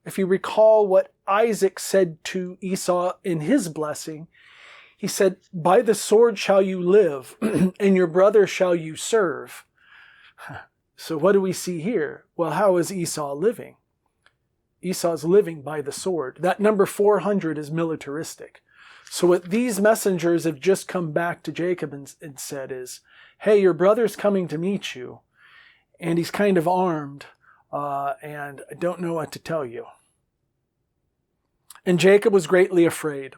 if you recall what Isaac said to Esau in his blessing, he said, by the sword shall you live, and your brother shall you serve. So what do we see here? Well, how is Esau living? Esau's living by the sword. That number 400 is militaristic. So what these messengers have just come back to Jacob and said is, hey, your brother's coming to meet you, and he's kind of armed, and I don't know what to tell you. And Jacob was greatly afraid.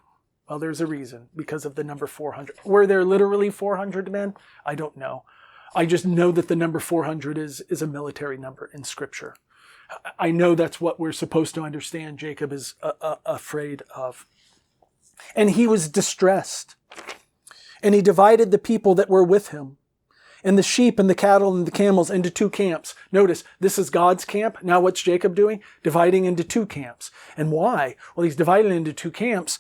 Well, there's a reason, because of the number 400. Were there literally 400 men? I don't know. I just know that the number 400 is a military number in Scripture. I know that's what we're supposed to understand Jacob is afraid of. And he was distressed. And he divided the people that were with him, and the sheep and the cattle and the camels into 2 camps. Notice, this is God's camp. Now what's Jacob doing? Dividing into 2 camps. And why? Well, he's dividing into 2 camps.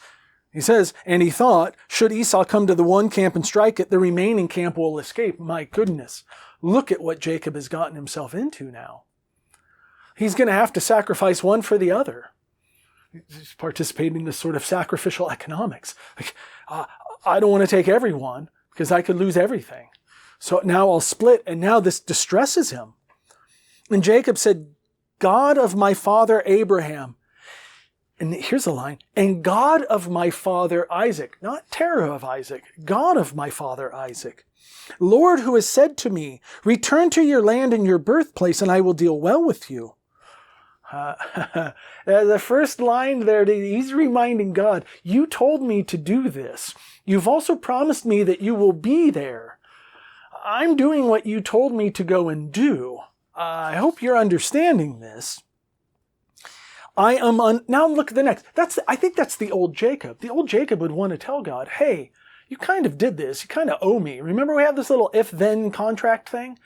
He says, and he thought, should Esau come to the one camp and strike it, the remaining camp will escape. My goodness, look at what Jacob has gotten himself into now. He's going to have to sacrifice one for the other. He's participating in this sort of sacrificial economics. Like, I don't want to take everyone because I could lose everything. So now I'll split, and now this distresses him. And Jacob said, God of my father Abraham, and here's a line, and God of my father Isaac, not Terah of Isaac, God of my father Isaac, Lord, who has said to me, return to your land and your birthplace, and I will deal well with you. The first line there, he's reminding God, you told me to do this. You've also promised me that you will be there. I'm doing what you told me to go and do. I hope you're understanding this. Now look at the next. I think that's the old Jacob. The old Jacob would want to tell God, hey, you kind of did this. You kind of owe me. Remember we have this little if-then contract thing?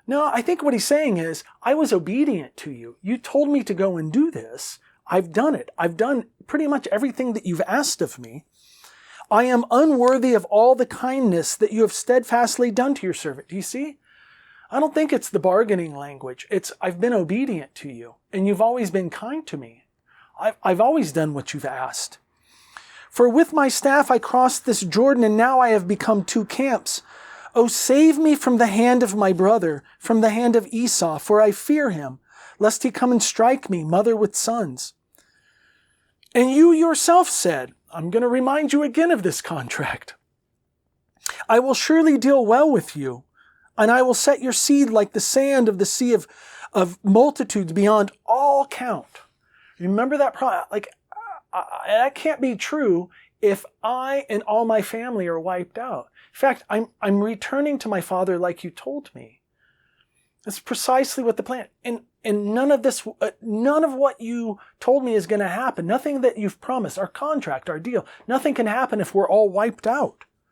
No, I think what he's saying is, I was obedient to you. You told me to go and do this. I've done it. I've done pretty much everything that you've asked of me. I am unworthy of all the kindness that you have steadfastly done to your servant. Do you see? I don't think it's the bargaining language. It's, I've been obedient to you, and you've always been kind to me. I've always done what you've asked. For with my staff I crossed this Jordan, and now I have become 2 camps. Oh, save me from the hand of my brother, from the hand of Esau, for I fear him, lest he come and strike me, mother with sons. And you yourself said, I'm going to remind you again of this contract. I will surely deal well with you, and I will set your seed like the sand of the sea of multitudes beyond all count. Remember that? That can't be true if I and all my family are wiped out. In fact, I'm returning to my father like you told me. That's precisely what the plan. And none of this, none of what you told me is going to happen. Nothing that you've promised, our contract, our deal, nothing can happen if we're all wiped out.